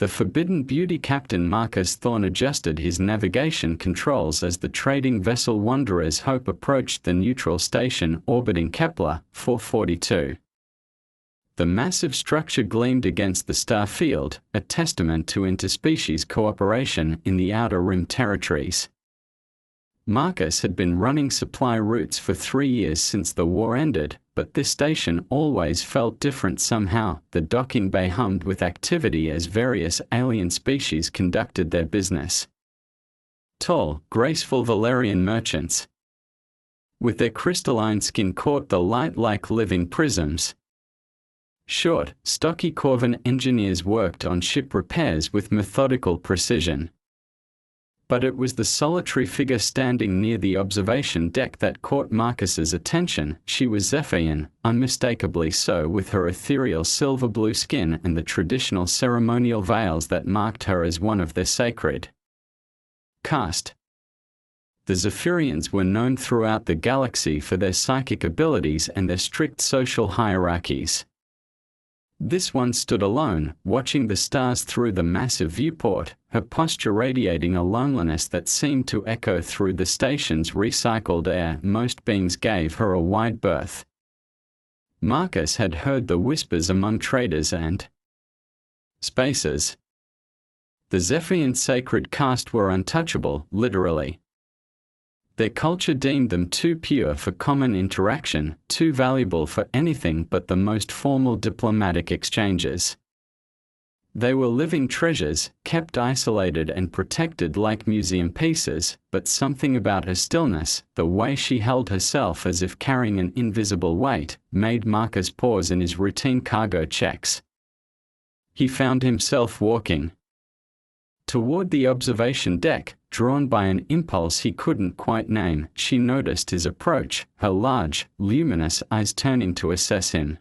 The Forbidden Beauty Captain Marcus Thorne adjusted his navigation controls as the trading vessel Wanderer's Hope approached the neutral station orbiting Kepler 442. The massive structure gleamed against the star field, a testament to interspecies cooperation in the Outer Rim territories. Marcus had been running supply routes for 3 years since the war ended, but this station always felt different somehow. The docking bay hummed with activity as various alien species conducted their business. Tall, graceful Valerian merchants, with their crystalline skin caught the light like living prisms. Short, stocky Corvan engineers worked on ship repairs with methodical precision. But it was the solitary figure standing near the observation deck that caught Marcus's attention. She was Zephyrin, unmistakably so, with her ethereal silver blue skin and the traditional ceremonial veils that marked her as one of their sacred caste. The Zephyrians were known throughout the galaxy for their psychic abilities and their strict social hierarchies. This one stood alone, watching the stars through the massive viewport, her posture radiating a loneliness that seemed to echo through the station's recycled air. Most beings gave her a wide berth. Marcus had heard the whispers among traders and spacers. The Zephyrian sacred caste were untouchable, literally. Their culture deemed them too pure for common interaction, too valuable for anything but the most formal diplomatic exchanges. They were living treasures, kept isolated and protected like museum pieces, but something about her stillness, the way she held herself as if carrying an invisible weight, made Marcus pause in his routine cargo checks. He found himself walking toward the observation deck, drawn by an impulse he couldn't quite name. She noticed his approach, her large, luminous eyes turning to assess him.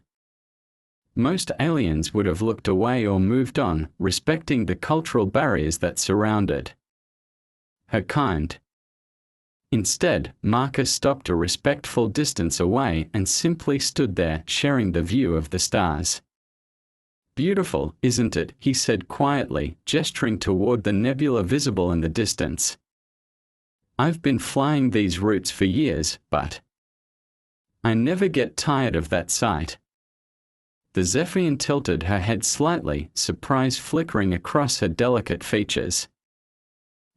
Most aliens would have looked away or moved on, respecting the cultural barriers that surrounded her kind. Instead, Marcus stopped a respectful distance away and simply stood there, sharing the view of the stars. "Beautiful, isn't it?" he said quietly, gesturing toward the nebula visible in the distance. "I've been flying these routes for years, but I never get tired of that sight." The Zephyrian tilted her head slightly, surprise flickering across her delicate features.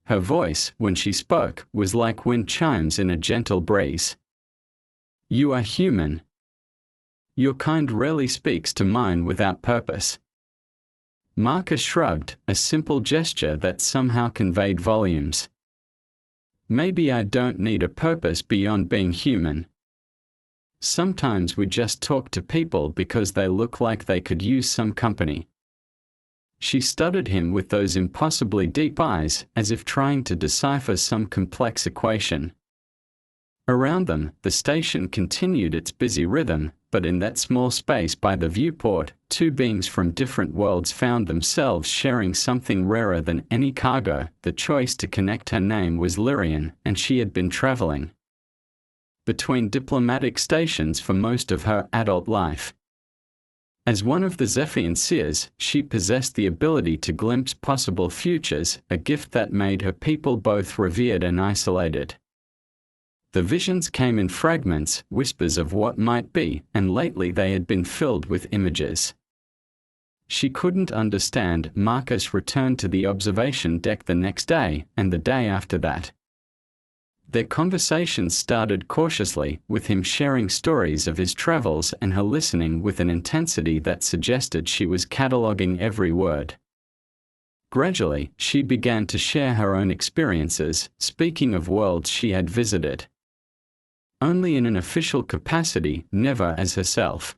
Her voice, when she spoke, was like wind chimes in a gentle breeze. "You are human. Your kind rarely speaks to mine without purpose." Marcus shrugged, a simple gesture that somehow conveyed volumes. "Maybe I don't need a purpose beyond being human. Sometimes we just talk to people because they look like they could use some company." She studied him with those impossibly deep eyes, as if trying to decipher some complex equation. Around them, the station continued its busy rhythm, but in that small space by the viewport, two beings from different worlds found themselves sharing something rarer than any cargo. The choice to connect. Her name was Lyrian, and she had been traveling between diplomatic stations for most of her adult life. As one of the Zephyrian seers, she possessed the ability to glimpse possible futures, a gift that made her people both revered and isolated. The visions came in fragments, whispers of what might be, and lately they had been filled with images she couldn't understand. Marcus returned to the observation deck the next day, and the day after that. Their conversations started cautiously, with him sharing stories of his travels and her listening with an intensity that suggested she was cataloging every word. Gradually, she began to share her own experiences, speaking of worlds she had visited. Only in an official capacity, never as herself.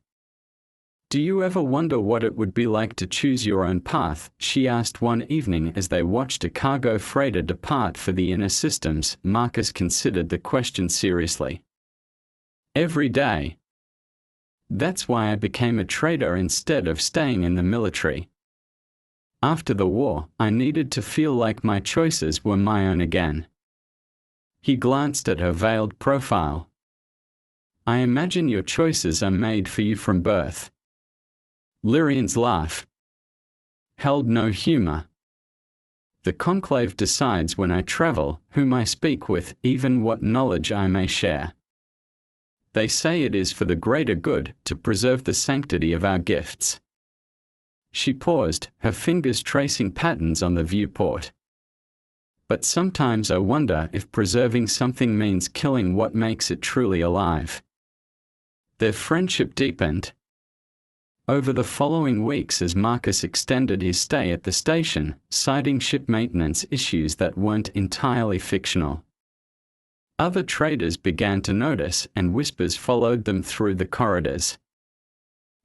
"Do you ever wonder what it would be like to choose your own path?" she asked one evening as they watched a cargo freighter depart for the inner systems. Marcus considered the question seriously. "Every day. That's why I became a trader instead of staying in the military. After the war, I needed to feel like my choices were my own again." He glanced at her veiled profile. "I imagine your choices are made for you from birth." Lyrian's laugh. held no humor. The conclave decides when I travel, whom I speak with, even what knowledge I may share. They say it is for the greater good, to preserve the sanctity of our gifts. She paused, her fingers tracing patterns on the viewport. But sometimes I wonder if preserving something means killing what makes it truly alive. Their friendship deepened. Over the following weeks, as Marcus extended his stay at the station, citing ship maintenance issues that weren't entirely fictional, other traders began to notice, and whispers followed them through the corridors.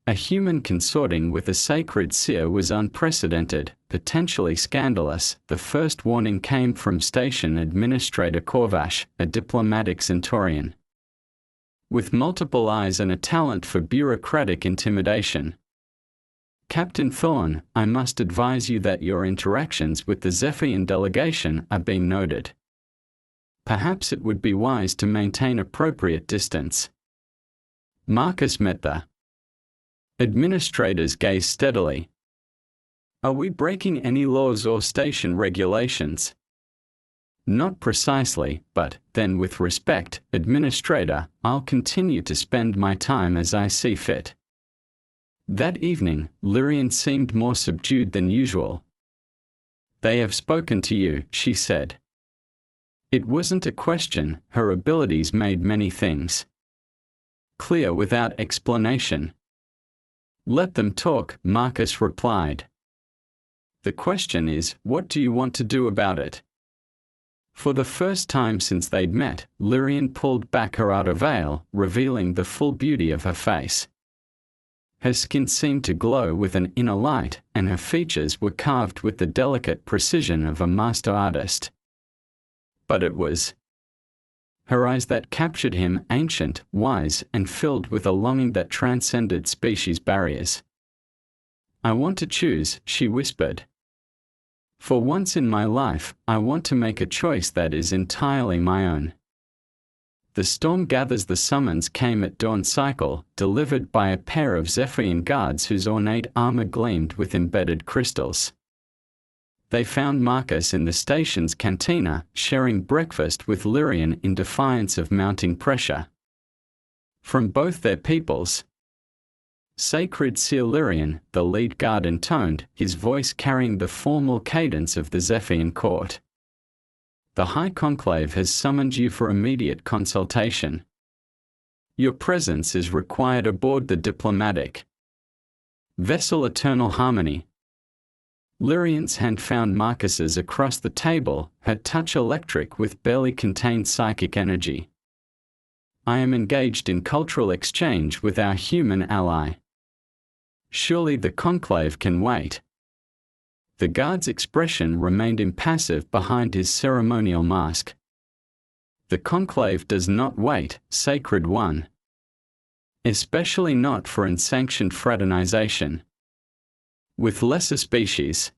A human consorting with a sacred seer was unprecedented, potentially scandalous. The first warning came from Station Administrator Korvash, a diplomatic centurion with multiple eyes and a talent for bureaucratic intimidation. Captain Thorne, I must advise you that your interactions with the Zephyrian delegation are being noted. Perhaps it would be wise to maintain appropriate distance. Marcus met the administrator's gaze steadily. Are we breaking any laws or station regulations? Not precisely, but, then with respect, Administrator, I'll continue to spend my time as I see fit. That evening, Lyrian seemed more subdued than usual. They have spoken to you, she said. It wasn't a question, her abilities made many things clear without explanation. Let them talk, Marcus replied. The question is, what do you want to do about it? For the first time since they'd met, Lyrian pulled back her outer veil, revealing the full beauty of her face. Her skin seemed to glow with an inner light, and her features were carved with the delicate precision of a master artist. But it was her eyes that captured him, ancient, wise, and filled with a longing that transcended species barriers. I want to choose, she whispered. For once in my life, I want to make a choice that is entirely my own. The storm gathers. The summons came at dawn cycle, delivered by a pair of Zephyrian guards whose ornate armor gleamed with embedded crystals. They found Marcus in the station's cantina, sharing breakfast with Lyrian in defiance of mounting pressure from both their peoples. Sacred Seer Lyrian, the lead guard intoned, his voice carrying the formal cadence of the Zephyrian court. The High Conclave has summoned you for immediate consultation. Your presence is required aboard the diplomatic vessel Eternal Harmony. Lyrian's hand found Marcus's across the table, her touch electric with barely contained psychic energy. I am engaged in cultural exchange with our human ally. Surely the conclave can wait. The guard's expression remained impassive behind his ceremonial mask. The conclave does not wait, Sacred One. Especially not for unsanctioned fraternization with lesser species.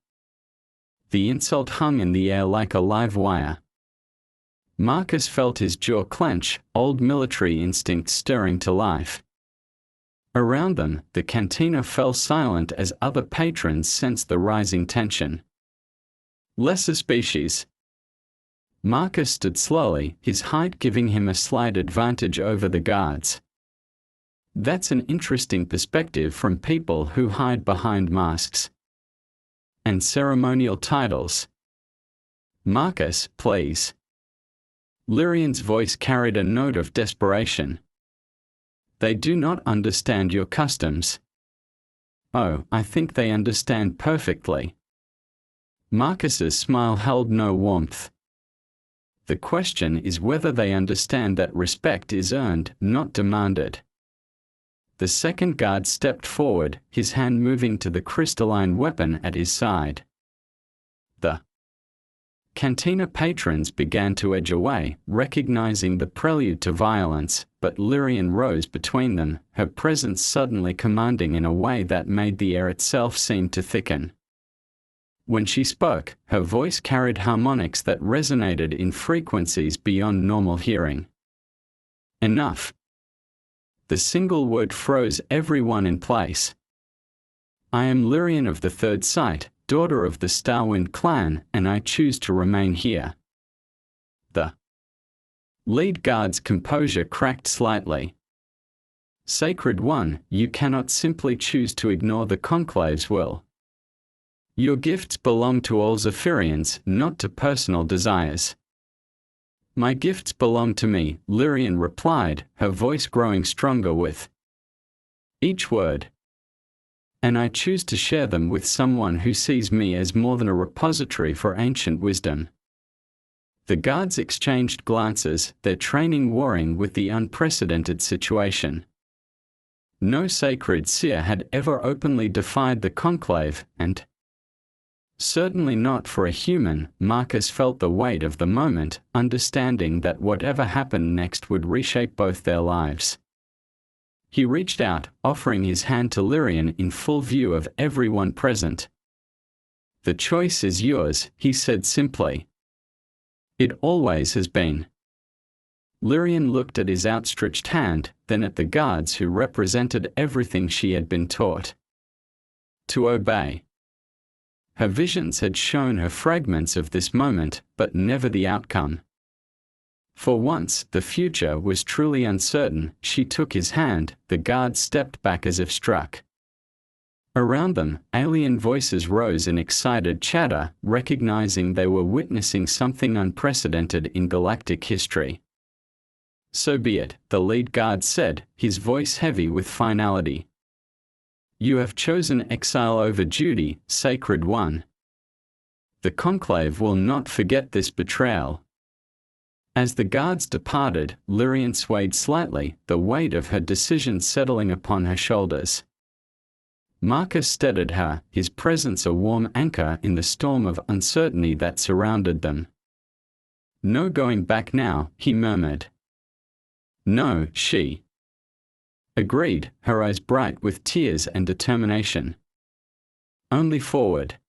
The insult hung in the air like a live wire. Marcus felt his jaw clench, old military instincts stirring to life. Around them, the cantina fell silent as other patrons sensed the rising tension. Lesser species. Marcus stood slowly, his height giving him a slight advantage over the guards. That's an interesting perspective from people who hide behind masks and ceremonial titles. Marcus, please. Lyrian's voice carried a note of desperation. They do not understand your customs. Oh, I think they understand perfectly. Marcus's smile held no warmth. The question is whether they understand that respect is earned, not demanded. The second guard stepped forward, his hand moving to the crystalline weapon at his side. The cantina patrons began to edge away, recognizing the prelude to violence, but Lyrian rose between them, her presence suddenly commanding in a way that made the air itself seem to thicken. When she spoke, her voice carried harmonics that resonated in frequencies beyond normal hearing. Enough. The single word froze everyone in place. I am Lyrian of the Third Sight, daughter of the Starwind clan, and I choose to remain here." The lead guard's composure cracked slightly. "Sacred One, you cannot simply choose to ignore the Conclave's will. Your gifts belong to all Zephyrians, not to personal desires." "My gifts belong to me," Lyrian replied, her voice growing stronger with each word. "And I choose to share them with someone who sees me as more than a repository for ancient wisdom." The guards exchanged glances, their training warring with the unprecedented situation. No sacred seer had ever openly defied the conclave, and certainly not for a human. Marcus felt the weight of the moment, understanding that whatever happened next would reshape both their lives. He reached out, offering his hand to Lyrian in full view of everyone present. "The choice is yours," he said simply. "It always has been." Lyrian looked at his outstretched hand, then at the guards who represented everything she had been taught to obey. Her visions had shown her fragments of this moment, but never the outcome. For once, the future was truly uncertain. She took his hand, the guards stepped back as if struck. Around them, alien voices rose in excited chatter, recognizing they were witnessing something unprecedented in galactic history. "So be it," the lead guard said, his voice heavy with finality. "You have chosen exile over duty, Sacred One. The Conclave will not forget this betrayal." As the guards departed, Lyrian swayed slightly, the weight of her decision settling upon her shoulders. Marcus steadied her, his presence a warm anchor in the storm of uncertainty that surrounded them. "No going back now," he murmured. "No," she agreed, her eyes bright with tears and determination. "Only forward."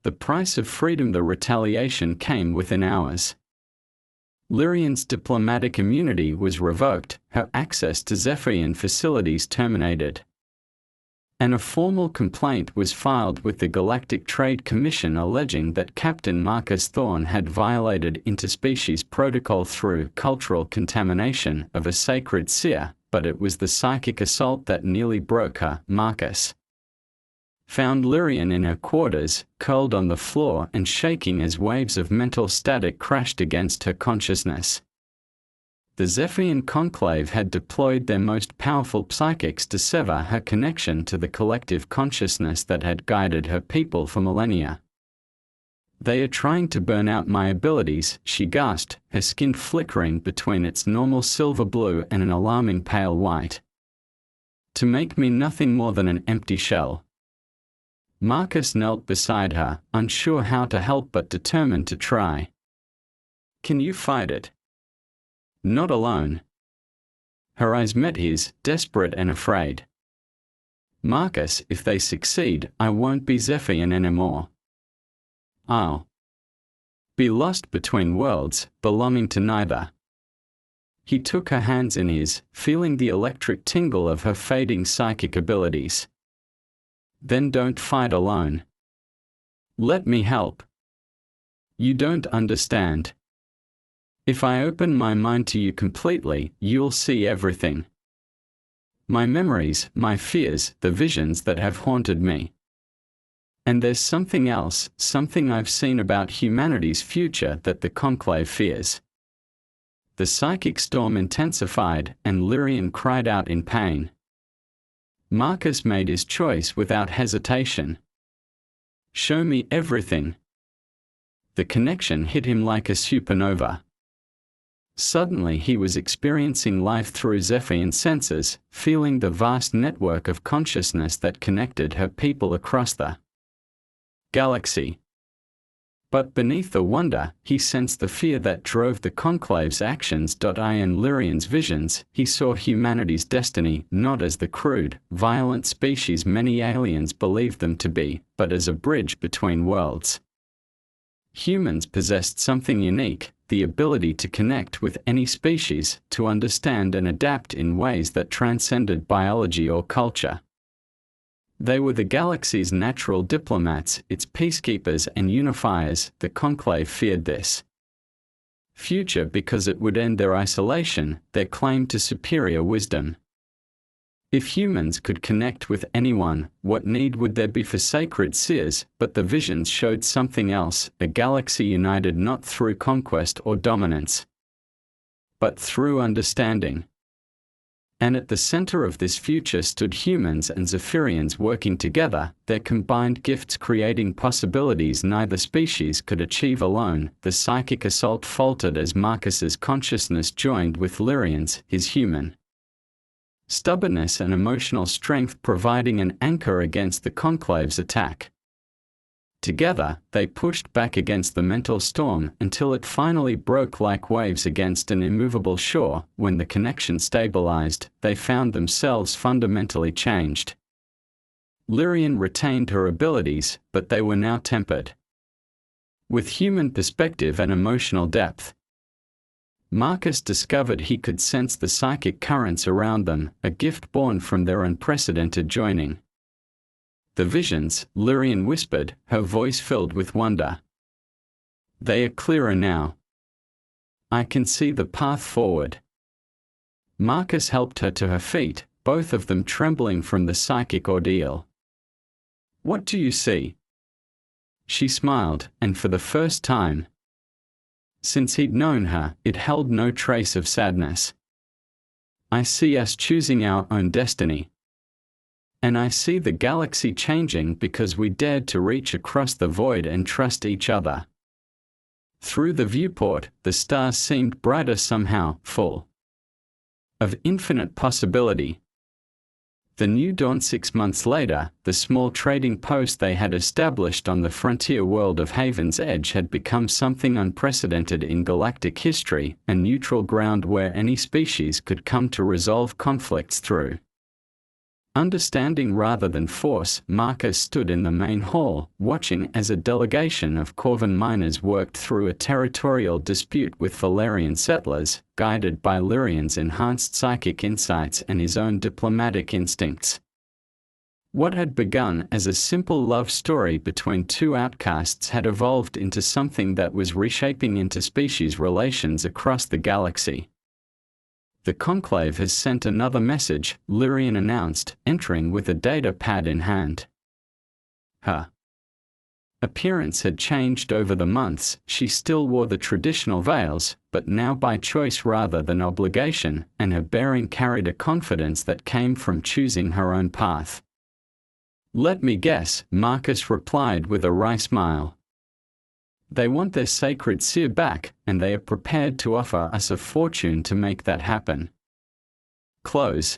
The price of freedom, the retaliation came within hours. Lyrian's diplomatic immunity was revoked, her access to Zephyrian facilities terminated. And a formal complaint was filed with the Galactic Trade Commission alleging that Captain Marcus Thorne had violated interspecies protocol through cultural contamination of a sacred seer, but it was the psychic assault that nearly broke her. Marcus found Lyrian in her quarters, curled on the floor and shaking as waves of mental static crashed against her consciousness. The Zephyrian Conclave had deployed their most powerful psychics to sever her connection to the collective consciousness that had guided her people for millennia. "They are trying to burn out my abilities," she gasped, her skin flickering between its normal silver blue and an alarming pale white. "To make me nothing more than an empty shell." Marcus knelt beside her, unsure how to help but determined to try. "Can you fight it?" "Not alone." Her eyes met his, desperate and afraid. "Marcus, if they succeed, I won't be Zephyrian anymore. I'll be lost between worlds, belonging to neither." He took her hands in his, feeling the electric tingle of her fading psychic abilities. "Then don't fight alone. Let me help. You don't understand. If I open my mind to you completely, you'll see everything. My memories, my fears, the visions that have haunted me. And there's something else, something I've seen about humanity's future that the Conclave fears." The psychic storm intensified, and Lyrian cried out in pain. Marcus made his choice without hesitation. "Show me everything." The connection hit him like a supernova. Suddenly he was experiencing life through Zephyrian senses, feeling the vast network of consciousness that connected her people across the galaxy. But beneath the wonder, he sensed the fear that drove the Conclave's actions. In Lyrian's visions, he saw humanity's destiny not as the crude, violent species many aliens believed them to be, but as a bridge between worlds. Humans possessed something unique, the ability to connect with any species, to understand and adapt in ways that transcended biology or culture. They were the galaxy's natural diplomats, its peacekeepers and unifiers. The Conclave feared this future because it would end their isolation, their claim to superior wisdom. If humans could connect with anyone, what need would there be for sacred seers? But the visions showed something else, a galaxy united not through conquest or dominance, but through understanding. And at the center of this future stood humans and Zephyrians working together, their combined gifts creating possibilities neither species could achieve alone. The psychic assault faltered as Marcus's consciousness joined with Lyrian's, his human stubbornness and emotional strength providing an anchor against the Conclave's attack. Together, they pushed back against the mental storm until it finally broke like waves against an immovable shore. When the connection stabilized, they found themselves fundamentally changed. Lyrian retained her abilities, but they were now tempered with human perspective and emotional depth. Marcus discovered he could sense the psychic currents around them, a gift born from their unprecedented joining. The visions, Lyrian whispered, her voice filled with wonder. They are clearer now. I can see the path forward. Marcus helped her to her feet, both of them trembling from the psychic ordeal. What do you see? She smiled, and for the first time since he'd known her, it held no trace of sadness. I see us choosing our own destiny. And I see the galaxy changing because we dared to reach across the void and trust each other. Through the viewport, the stars seemed brighter somehow, full of infinite possibility. The new dawn 6 months later, the small trading post they had established on the frontier world of Haven's Edge had become something unprecedented in galactic history, a neutral ground where any species could come to resolve conflicts through understanding rather than force. Marcus stood in the main hall, watching as a delegation of Corvan miners worked through a territorial dispute with Valerian settlers, guided by Lyrian's enhanced psychic insights and his own diplomatic instincts. What had begun as a simple love story between two outcasts had evolved into something that was reshaping interspecies relations across the galaxy. The Conclave has sent another message, Lyrian announced, entering with a data pad in hand. Her appearance had changed over the months. She still wore the traditional veils, but now by choice rather than obligation, and her bearing carried a confidence that came from choosing her own path. Let me guess, Marcus replied with a wry smile. They want their sacred seer back, and they are prepared to offer us a fortune to make that happen. Close.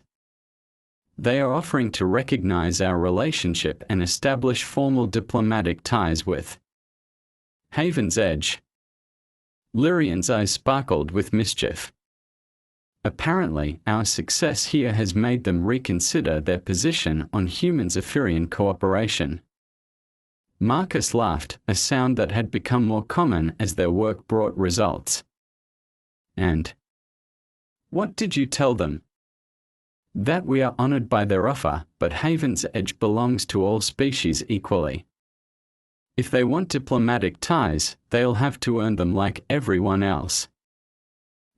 They are offering to recognize our relationship and establish formal diplomatic ties with Haven's Edge. Lyrian's eyes sparkled with mischief. Apparently, our success here has made them reconsider their position on human-Zephyrian cooperation. Marcus laughed, a sound that had become more common as their work brought results. And what did you tell them? That we are honored by their offer, but Haven's Edge belongs to all species equally. If they want diplomatic ties, they'll have to earn them like everyone else.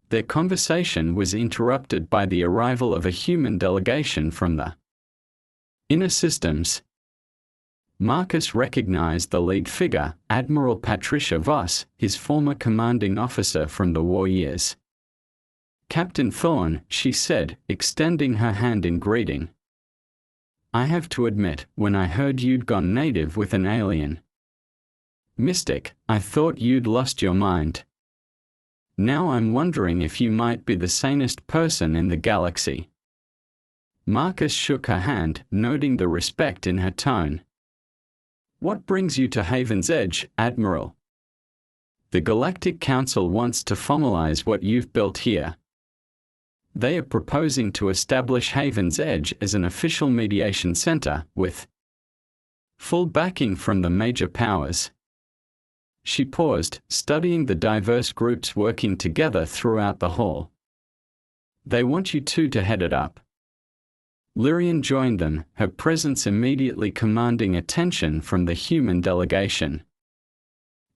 Their conversation was interrupted by the arrival of a human delegation from the inner systems. Marcus recognized the lead figure, Admiral Patricia Voss, his former commanding officer from the war years. Captain Thorne, she said, extending her hand in greeting. I have to admit, when I heard you'd gone native with an alien mystic, I thought you'd lost your mind. Now I'm wondering if you might be the sanest person in the galaxy. Marcus shook her hand, noting the respect in her tone. What brings you to Haven's Edge, Admiral? The Galactic Council wants to formalize what you've built here. They are proposing to establish Haven's Edge as an official mediation center, with full backing from the major powers. She paused, studying the diverse groups working together throughout the hall. They want you two to head it up. Lyrian joined them, her presence immediately commanding attention from the human delegation.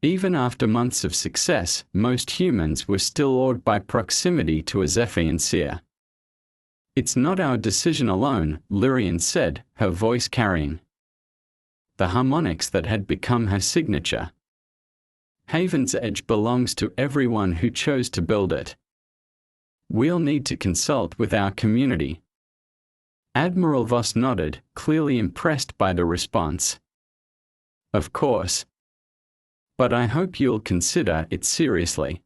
Even after months of success, most humans were still awed by proximity to a Zephyr seer. "It's not our decision alone," Lyrian said, her voice carrying the harmonics that had become her signature. "Haven's Edge belongs to everyone who chose to build it. We'll need to consult with our community." Admiral Voss nodded, clearly impressed by the response. "Of course. But I hope you'll consider it seriously.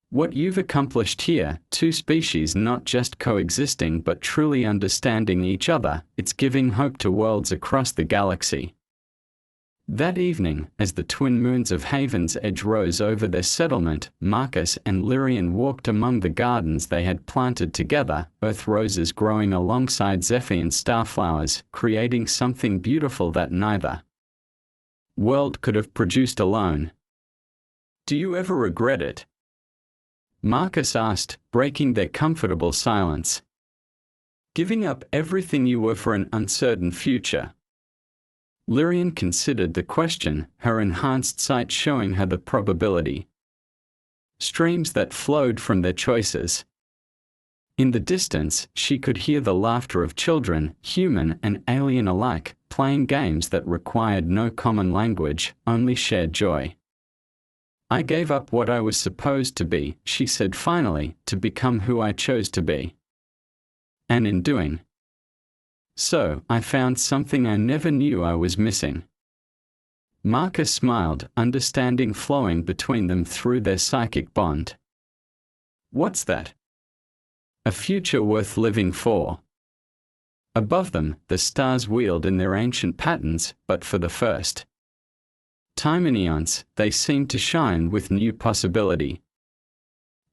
What you've accomplished here, two species not just coexisting but truly understanding each other, it's giving hope to worlds across the galaxy." That evening, as the twin moons of Haven's Edge rose over their settlement, Marcus and Lyrian walked among the gardens they had planted together, earth roses growing alongside Zephyr starflowers, creating something beautiful that neither world could have produced alone. "Do you ever regret it?" Marcus asked, breaking their comfortable silence. "Giving up everything you were for an uncertain future?" Lyrian considered the question, her enhanced sight showing her the probability streams that flowed from their choices. In the distance, she could hear the laughter of children, human and alien alike, playing games that required no common language, only shared joy. "I gave up what I was supposed to be," she said finally, "to become who I chose to be. And in doing so, I found something I never knew I was missing." Marcus smiled, understanding flowing between them through their psychic bond. "What's that?" "A future worth living for." Above them, the stars wheeled in their ancient patterns, but for the first time in eons, they seemed to shine with new possibility.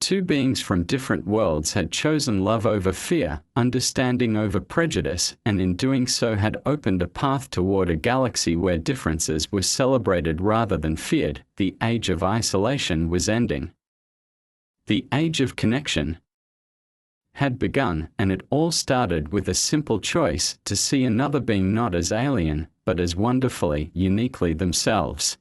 Two beings from different worlds had chosen love over fear, understanding over prejudice, and in doing so had opened a path toward a galaxy where differences were celebrated rather than feared. The age of isolation was ending. The age of connection had begun, and it all started with a simple choice to see another being not as alien, but as wonderfully, uniquely themselves.